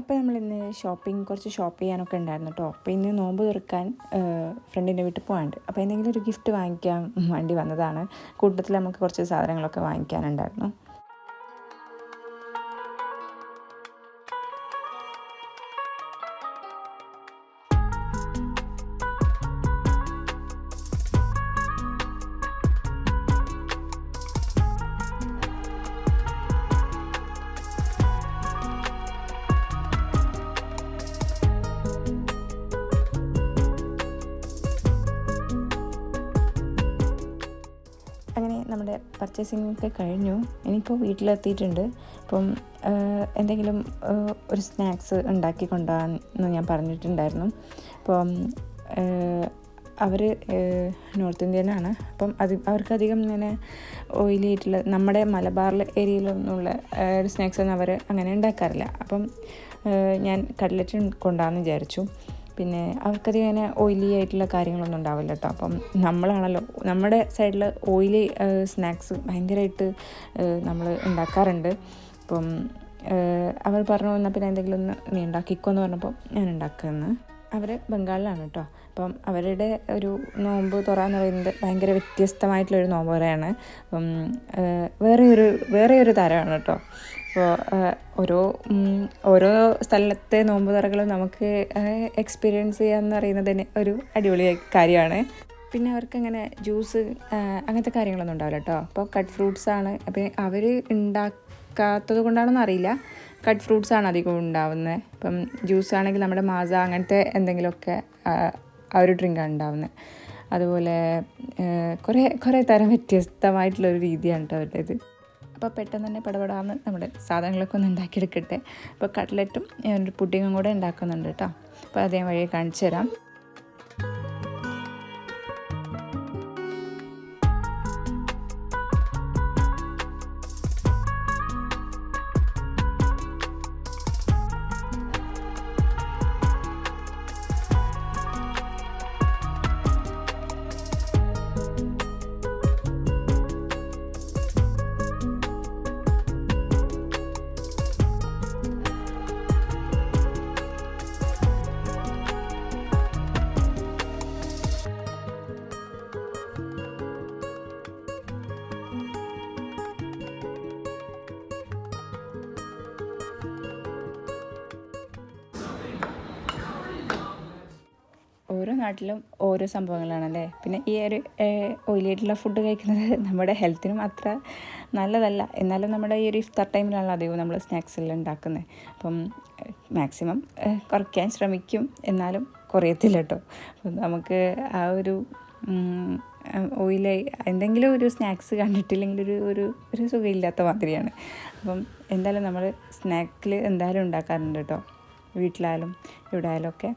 അപ്പോൾ നമ്മളിന്ന് കുറച്ച് ഷോപ്പ് ചെയ്യാനൊക്കെ ഉണ്ടായിരുന്നു കേട്ടോ. അപ്പോൾ ഇന്ന് നോമ്പ് തുറക്കാൻ ഫ്രണ്ടിൻ്റെ വീട്ടിൽ പോകാനുണ്ട്. അപ്പോൾ എന്തെങ്കിലും ഒരു ഗിഫ്റ്റ് വാങ്ങിക്കാൻ വേണ്ടി വന്നതാണ്. കൂട്ടത്തിൽ നമുക്ക് കുറച്ച് സാധനങ്ങളൊക്കെ വാങ്ങിക്കാനുണ്ടായിരുന്നു. അങ്ങനെ നമ്മുടെ പർച്ചേസിംഗ് ഒക്കെ കഴിഞ്ഞു. ഇനിയിപ്പോൾ വീട്ടിലെത്തിയിട്ടുണ്ട്. അപ്പം എന്തെങ്കിലും ഒരു സ്നാക്സ് ഉണ്ടാക്കി കൊണ്ടുപോകാമെന്ന് ഞാൻ പറഞ്ഞിട്ടുണ്ടായിരുന്നു. അപ്പം അവർ നോർത്ത് ഇന്ത്യനാണ്. അപ്പം അവർക്കധികം ഇങ്ങനെ ഓയിലി ആയിട്ടുള്ള നമ്മുടെ മലബാർ ഏരിയയിലൊന്നുള്ള ഒരു സ്നാക്സ് ഒന്നും അവർ അങ്ങനെ ഉണ്ടാക്കാറില്ല. അപ്പം ഞാൻ കട്ട്ലറ്റ് കൊണ്ടുപോകാമെന്ന് വിചാരിച്ചു. പിന്നെ അവർക്കധികം അങ്ങനെ ഓയിലി ആയിട്ടുള്ള കാര്യങ്ങളൊന്നും ഉണ്ടാവില്ല കേട്ടോ. അപ്പം നമ്മളാണല്ലോ നമ്മുടെ സൈഡിൽ ഓയിലി സ്നാക്സ് ഭയങ്കരമായിട്ട് നമ്മൾ ഉണ്ടാക്കാറുണ്ട്. അപ്പം അവർ പറഞ്ഞു വന്നാൽ പിന്നെ എന്തെങ്കിലും ഒന്ന് നീ ഉണ്ടാക്കിക്കോ എന്ന് പറഞ്ഞപ്പോൾ ഞാൻ ഉണ്ടാക്കുന്നത്. അവർ ബംഗാളിലാണ് കേട്ടോ. അപ്പം അവരുടെ ഒരു നോമ്പ് തുറ എന്ന് പറയുന്നത് ഭയങ്കര വ്യത്യസ്തമായിട്ടുള്ളൊരു നോമ്പ് തുറയാണ്. അപ്പം വേറെ ഒരു തരമാണ് കേട്ടോ. അപ്പോൾ ഓരോ സ്ഥലത്തെ നോമ്പ് തുറകളും നമുക്ക് എക്സ്പീരിയൻസ് ചെയ്യാമെന്ന് പറയുന്നത് തന്നെ ഒരു അടിപൊളി കാര്യമാണ്. പിന്നെ അവർക്കങ്ങനെ ജ്യൂസ് അങ്ങനത്തെ കാര്യങ്ങളൊന്നും ഉണ്ടാവില്ല കേട്ടോ. അപ്പോൾ കട്ട് ഫ്രൂട്ട്സാണ്. അപ്പം അവർ ഉണ്ടാക്കാത്തത് കൊണ്ടാണെന്ന് അറിയില്ല, കട്ട് ഫ്രൂട്ട്സാണ് അധികം ഉണ്ടാവുന്നത്. ഇപ്പം ജ്യൂസ് ആണെങ്കിൽ നമ്മുടെ മാസ അങ്ങനത്തെ എന്തെങ്കിലുമൊക്കെ ആ ഒരു ഡ്രിങ്കാണ് ഉണ്ടാവുന്നത്. അതുപോലെ കുറേ തരം വ്യത്യസ്തമായിട്ടുള്ളൊരു രീതിയാണ് കേട്ടോ അവരുടേത്. അപ്പോൾ പെട്ടെന്ന് തന്നെ പടപടാന്ന് നമ്മുടെ സാധനങ്ങളൊക്കെ ഒന്ന് ഉണ്ടാക്കിയെടുക്കട്ടെ. അപ്പോൾ കട്ട്ലറ്റും ഒരു പുഡിങ്ങും കൂടെ ഉണ്ടാക്കുന്നുണ്ട് കേട്ടോ. അപ്പോൾ അതേ വഴിയെ കാണിച്ചു തരാം. ഓരോ നാട്ടിലും ഓരോ സംഭവങ്ങളാണല്ലേ. പിന്നെ ഈ ഒരു ഓയിലായിട്ടുള്ള ഫുഡ് കഴിക്കുന്നത് നമ്മുടെ ഹെൽത്തിനും അത്ര നല്ലതല്ല. എന്നാലും നമ്മുടെ ഈ ഒരു ഇഫ്താർ ടൈമിലാണല്ലോ അധികവും നമ്മൾ സ്നാക്സ് എല്ലാം ഉണ്ടാക്കുന്നത്. അപ്പം മാക്സിമം കുറയ്ക്കാൻ ശ്രമിക്കും, എന്നാലും കുറയത്തില്ല കേട്ടോ. അപ്പം നമുക്ക് ആ ഒരു ഓയിലായി എന്തെങ്കിലും ഒരു സ്നാക്സ് കണ്ടിട്ടില്ലെങ്കിൽ ഒരു സുഖമില്ലാത്ത മാതിരിയാണ്. അപ്പം എന്തായാലും നമ്മൾ സ്നാക്കിൽ എന്തായാലും ഉണ്ടാക്കാറുണ്ട് കേട്ടോ, വീട്ടിലായാലും ഇവിടെ ആയാലും ഒക്കെ.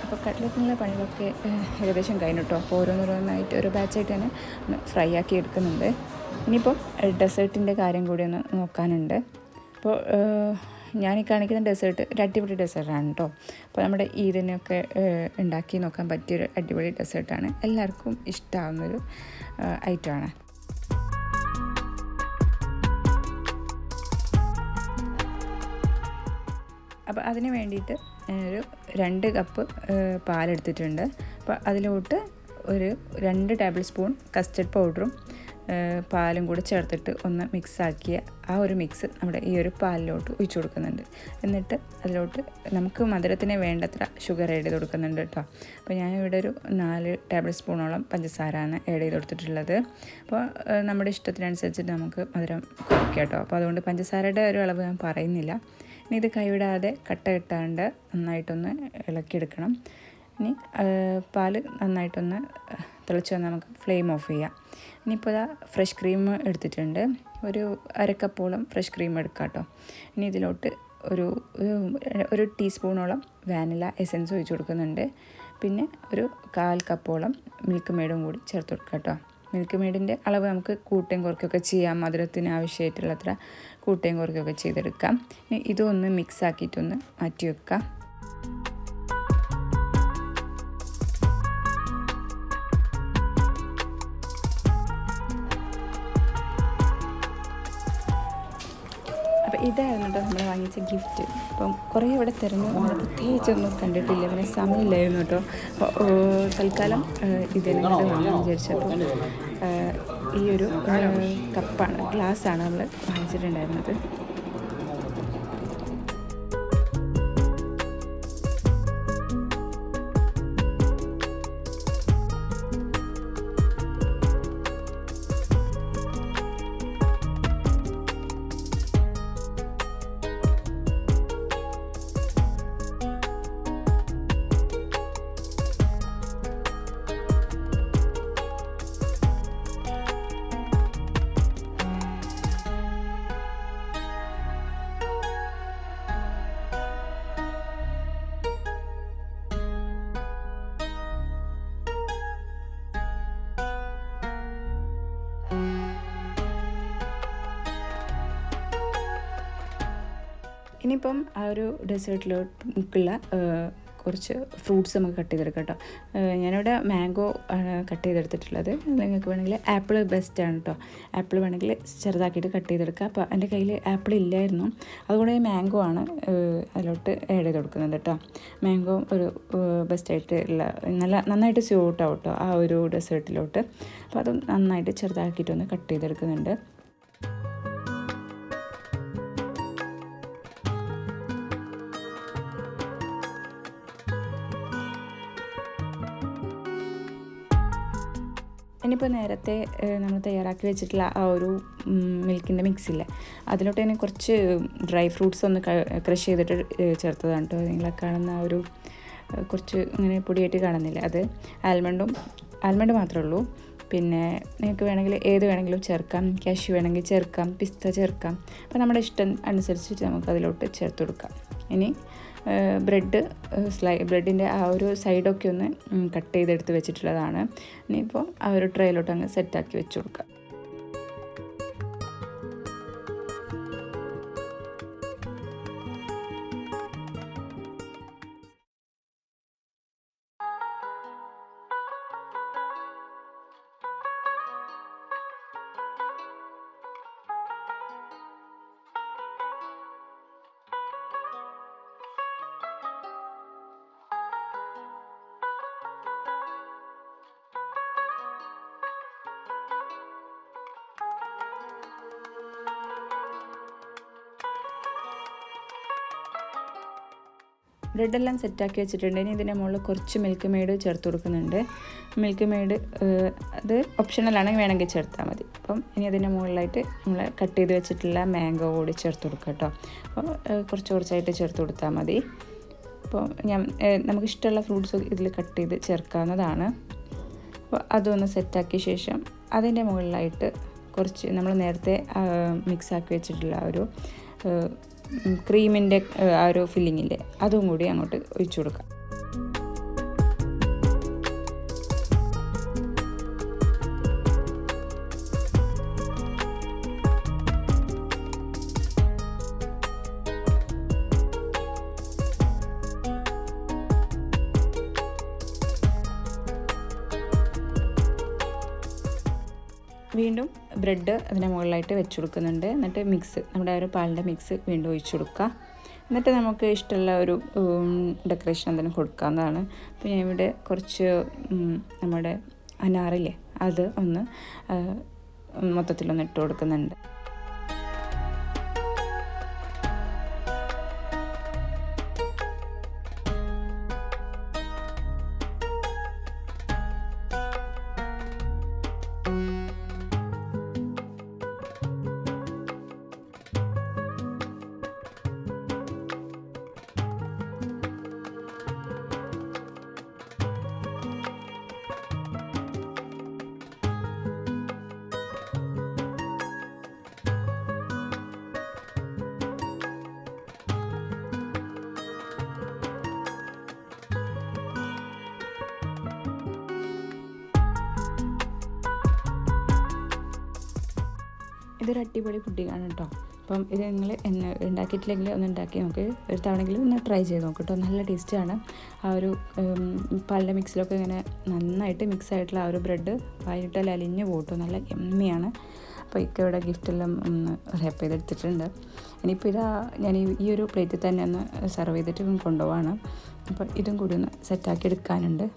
അപ്പോൾ കട്ട്ലറ്റിനുള്ള പണികളൊക്കെ ഏകദേശം കഴിഞ്ഞു കേട്ടോ. അപ്പോൾ ഓരോന്നോരോന്നായിട്ട് ഒരു ബാച്ചായിട്ട് തന്നെ ഫ്രൈ ആക്കി എടുക്കുന്നുണ്ട്. ഇനിയിപ്പം ഡെസേർട്ടിൻ്റെ കാര്യം കൂടി ഒന്ന് നോക്കാനുണ്ട്. അപ്പോൾ ഞാൻ ഈ കാണിക്കുന്ന ഡെസേർട്ട് ഒരു അടിപൊളി ഡെസേർട്ടാണ് കേട്ടോ. അപ്പോൾ നമ്മുടെ ഈദിനൊക്കെ ഉണ്ടാക്കി നോക്കാൻ പറ്റിയൊരു അടിപൊളി ഡെസേർട്ടാണ്. എല്ലാവർക്കും ഇഷ്ടമാവുന്നൊരു ഐറ്റമാണ്. അപ്പോൾ അതിന് വേണ്ടിയിട്ട് ഞാനൊരു 2 കപ്പ് പാലെടുത്തിട്ടുണ്ട്. അപ്പോൾ അതിലോട്ട് ഒരു 2 ടേബിൾ സ്പൂൺ കസ്റ്റർഡ് പൗഡറും പാലും കൂടി ചേർത്തിട്ട് ഒന്ന് മിക്സാക്കിയ ആ ഒരു മിക്സ് നമ്മുടെ ഈ ഒരു പാലിലോട്ട് ഒഴിച്ചു കൊടുക്കുന്നുണ്ട്. എന്നിട്ട് അതിലോട്ട് നമുക്ക് മധുരത്തിന് വേണ്ടത്ര ഷുഗർ ആഡ് ചെയ്ത് കൊടുക്കുന്നുണ്ട് കേട്ടോ. അപ്പോൾ ഞാനിവിടെ ഒരു 4 ടേബിൾ സ്പൂണോളം പഞ്ചസാരയാണ് ആഡ് ചെയ്ത് കൊടുത്തിട്ടുള്ളത്. അപ്പോൾ നമ്മുടെ ഇഷ്ടത്തിനനുസരിച്ചിട്ട് നമുക്ക് മധുരം കുറയ്ക്കാം കേട്ടോ. അപ്പോൾ അതുകൊണ്ട് പഞ്ചസാരയുടെ ഒരു അളവ് ഞാൻ പറയുന്നില്ല. ഇനി ഇത് കൈവിടാതെ കട്ട കെട്ടാണ്ട് നന്നായിട്ടൊന്ന് ഇളക്കിയെടുക്കണം. ഇനി പാല് നന്നായിട്ടൊന്ന് തിളച്ച് വന്നാൽ നമുക്ക് ഫ്ലെയിം ഓഫ് ചെയ്യാം. ഇനിയിപ്പോൾ ഇതാ ഫ്രഷ് ക്രീം എടുത്തിട്ടുണ്ട്. ഒരു 1/2 കപ്പോളം ഫ്രഷ് ക്രീം എടുക്കാം കേട്ടോ. ഇനി ഇതിലോട്ട് ഒരു ടീസ്പൂണോളം വാനില എസൻസ് ഒഴിച്ച് കൊടുക്കുന്നുണ്ട്. പിന്നെ ഒരു 1/4 കപ്പോളം മിൽക്ക് മെയ്ഡും കൂടി ചേർത്ത് കൊടുക്കാം കേട്ടോ. മിൽക്ക് മെയ്ഡിൻ്റെ അളവ് നമുക്ക് കൂട്ടുകയും കുറയ്ക്കുകയൊക്കെ ചെയ്യാം. മധുരത്തിന് ആവശ്യമായിട്ടുള്ളത്ര കൂട്ടുകയും കുറയ്ക്കുകയൊക്കെ ചെയ്തെടുക്കാം. ഇനി ഇതൊന്ന് മിക്സ് ആക്കിയിട്ടൊന്ന് മാറ്റി വെക്കാം. അപ്പോൾ ഇതായിരുന്നു കേട്ടോ നമ്മൾ വാങ്ങിച്ച ഗിഫ്റ്റ്. അപ്പം കുറേ ഇവിടെ തിരഞ്ഞു, നമ്മൾ പ്രത്യേകിച്ചൊന്നും കണ്ടിട്ടില്ല, പിന്നെ സമയമില്ലായിരുന്നു കേട്ടോ. അപ്പോൾ തൽക്കാലം ഇതെല്ലാം വാങ്ങാൻ വിചാരിച്ചപ്പോൾ ഈ ഒരു കപ്പാണ്, ഗ്ലാസ്സാണ് നമ്മൾ വാങ്ങിച്ചിട്ടുണ്ടായിരുന്നത്. ഇനിയിപ്പം ആ ഒരു ഡെസേർട്ടിലോട്ടുള്ള കുറച്ച് ഫ്രൂട്ട്സ് നമുക്ക് കട്ട് ചെയ്തെടുക്കാം കേട്ടോ. ഞാനിവിടെ മാംഗോ ആണ് കട്ട് ചെയ്തെടുത്തിട്ടുള്ളത്. നിങ്ങൾക്ക് വേണമെങ്കിൽ ആപ്പിൾ ബെസ്റ്റാണ് കേട്ടോ. ആപ്പിൾ വേണമെങ്കിൽ ചെറുതാക്കിയിട്ട് കട്ട് ചെയ്തെടുക്കുക. അപ്പോൾ എൻ്റെ കയ്യിൽ ആപ്പിൾ ഇല്ലായിരുന്നു, അതുകൊണ്ട് മാംഗോ ആണ് അതിലോട്ട് ആഡ് ചെയ്ത് കൊടുക്കുന്നത് കേട്ടോ. മാംഗോ ഒരു ബെസ്റ്റായിട്ടുള്ള നന്നായിട്ട് സ്യൂട്ടാവും കേട്ടോ ആ ഒരു ഡെസേർട്ടിലോട്ട്. അപ്പോൾ അത് നന്നായിട്ട് ചെറുതാക്കിയിട്ടൊന്ന് കട്ട് ചെയ്തെടുക്കുന്നുണ്ട്. ഇനിയിപ്പോൾ നേരത്തെ നമ്മൾ തയ്യാറാക്കി വെച്ചിട്ടുള്ള ആ ഒരു മിൽക്കിൻ്റെ മിക്സില്ലേ, അതിലോട്ട് തന്നെ കുറച്ച് ഡ്രൈ ഫ്രൂട്ട്സ് ഒന്ന് ക്രഷ് ചെയ്തിട്ട് ചേർത്തതാണ് കേട്ടോ. നിങ്ങളെ കാണുന്ന ആ ഒരു കുറച്ച് ഇങ്ങനെ പൊടിയായിട്ട് കാണുന്നില്ല, അത് ആൽമണ്ട് മാത്രമേ ഉള്ളൂ. പിന്നെ നിങ്ങൾക്ക് വേണമെങ്കിൽ ഏത് വേണമെങ്കിലും ചേർക്കാം. കാഷ്യൂ വേണമെങ്കിൽ ചേർക്കാം, പിസ്ത ചേർക്കാം. അപ്പോൾ നമ്മുടെ ഇഷ്ടം അനുസരിച്ചിട്ട് നമുക്ക് അതിലോട്ട് ചേർത്ത് കൊടുക്കാം. ഇനി ബ്രെഡിൻ്റെ ആ ഒരു സൈഡൊക്കെ ഒന്ന് കട്ട് ചെയ്തെടുത്ത് വെച്ചിട്ടുള്ളതാണ്. ഇനിയിപ്പോൾ ആ ഒരു ട്രേയിലോട്ട് അങ്ങ് സെറ്റാക്കി വെച്ച് കൊടുക്കാം. ബ്രെഡെല്ലാം സെറ്റാക്കി വെച്ചിട്ടുണ്ട്. ഇനി ഇതിൻ്റെ മുകളിൽ കുറച്ച് മിൽക്ക് മെയ്ഡ് ചേർത്ത് കൊടുക്കുന്നുണ്ട്. മിൽക്ക് മെയ്ഡ് അത് ഓപ്ഷണലാണ്, വേണമെങ്കിൽ ചേർത്താൽ മതി. അപ്പം ഇനി അതിൻ്റെ മുകളിലായിട്ട് നമ്മൾ കട്ട് ചെയ്ത് വെച്ചിട്ടുള്ള മാംഗോ കൂടി ചേർത്ത് കൊടുക്കുക കേട്ടോ. അപ്പോൾ കുറച്ചായിട്ട് ചേർത്ത് കൊടുത്താൽ മതി. അപ്പോൾ നമുക്കിഷ്ടമുള്ള ഫ്രൂട്ട്സ് ഇതിൽ കട്ട് ചെയ്ത് ചേർക്കാവുന്നതാണ്. അപ്പോൾ അതൊന്ന് സെറ്റാക്കിയ ശേഷം അതിൻ്റെ മുകളിലായിട്ട് കുറച്ച് നമ്മൾ നേരത്തെ മിക്സാക്കി വെച്ചിട്ടുള്ള ഒരു ക്രീമിൻ്റെ ആ ഒരു ഫില്ലിങ്ങില്ലേ, അതും കൂടി അങ്ങോട്ട് ഒഴിച്ചു കൊടുക്കാം. വീണ്ടും ബ്രെഡ് അതിന് മുകളിലായിട്ട് വെച്ച് കൊടുക്കുന്നുണ്ട്. എന്നിട്ട് മിക്സ്, നമ്മുടെ ഒരു പാലിൻ്റെ മിക്സ് വീണ്ടും ഒഴിച്ചു കൊടുക്കുക. എന്നിട്ട് നമുക്ക് ഇഷ്ടമുള്ള ഒരു ഡെക്കറേഷൻ എന്തെങ്കിലും കൊടുക്കാവുന്നതാണ്. അപ്പോൾ ഞാൻ ഇവിടെ കുറച്ച് നമ്മുടെ അനാറില്ലേ അത് ഒന്ന് മൊത്തത്തിലൊന്ന് ഇട്ട് കൊടുക്കുന്നുണ്ട്. ഇതൊരു അടിപൊളി പുഡിങ്ങാണ് കേട്ടോ. അപ്പം ഇത് നിങ്ങൾ ഉണ്ടാക്കിയിട്ടില്ലെങ്കിൽ ഒന്ന് ഉണ്ടാക്കി നോക്ക്, ഒരു തവണെങ്കിലും ഒന്ന് ട്രൈ ചെയ്ത് നോക്ക് കേട്ടോ. നല്ല ടേസ്റ്റാണ്. ആ ഒരു പാലിൻ്റെ മിക്സിലൊക്കെ ഇങ്ങനെ നന്നായിട്ട് മിക്സ് ആയിട്ടുള്ള ആ ഒരു ബ്രെഡ് വായിട്ടാൽ അലിഞ്ഞ് പോട്ടോ, നല്ല എമ്മയാണ്. അപ്പോൾ ഇവിടെ ഗിഫ്റ്റെല്ലാം ഒന്ന് റാപ്പ് ചെയ്തെടുത്തിട്ടുണ്ട്. ഇനിയിപ്പോൾ ഞാൻ ഈ ഒരു പ്ലേറ്റിൽ തന്നെ ഒന്ന് സെർവ് ചെയ്തിട്ട് കൊണ്ടുപോവാണ്. അപ്പോൾ ഇതും കൂടി ഒന്ന് സെറ്റാക്കി എടുക്കാനുണ്ട്.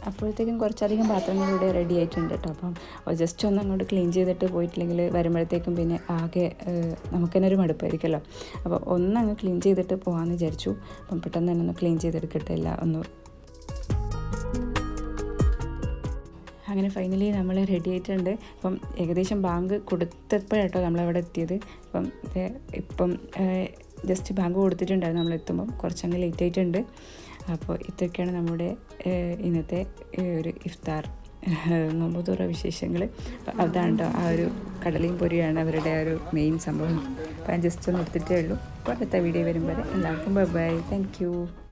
അപ്പോഴത്തേക്കും കുറച്ചധികം പാത്രങ്ങളിവിടെ റെഡി ആയിട്ടുണ്ട് കേട്ടോ. അപ്പം ജസ്റ്റ് ഒന്ന് അങ്ങോട്ട് ക്ലീൻ ചെയ്തിട്ട് പോയിട്ടില്ലെങ്കിൽ വരുമ്പോഴത്തേക്കും പിന്നെ ആകെ നമുക്ക് തന്നെ ഒരു മടുപ്പായിരിക്കുമല്ലോ. അപ്പോൾ ഒന്നങ്ങ് ക്ലീൻ ചെയ്തിട്ട് പോകാമെന്ന് വിചാരിച്ചു. അപ്പം പെട്ടെന്ന് തന്നെ ഒന്ന് ക്ലീൻ ചെയ്തെടുക്കട്ടെ എല്ലാം ഒന്ന്. അങ്ങനെ ഫൈനലി നമ്മൾ റെഡി ആയിട്ടുണ്ട്. അപ്പം ഏകദേശം ബാങ്ക് കൊടുത്തപ്പോഴാട്ടോ നമ്മളവിടെ എത്തിയത്. ഇപ്പം ജസ്റ്റ് ബാങ്ക് കൊടുത്തിട്ടുണ്ടായിരുന്നു നമ്മളെത്തുമ്പം, കുറച്ചങ്ങ് ലേറ്റ് ആയിട്ടുണ്ട്. അപ്പോൾ ഇതൊക്കെയാണ് നമ്മുടെ ഇന്നത്തെ ഒരു ഇഫ്താർ നോമ്പുതുറ വിശേഷങ്ങൾ. അതാണ് കേട്ടോ, ആ ഒരു കടലയും പൊരിയാണ് അവരുടെ ആ ഒരു മെയിൻ സംഭവം. അപ്പോൾ ഞാൻ ജസ്റ്റ് ഒന്ന് എടുത്തിട്ടേ ഉള്ളൂ. അപ്പോൾ അടുത്ത വീഡിയോ വരും വരെ എല്ലാവർക്കും ബൈ ബൈ. Thank you.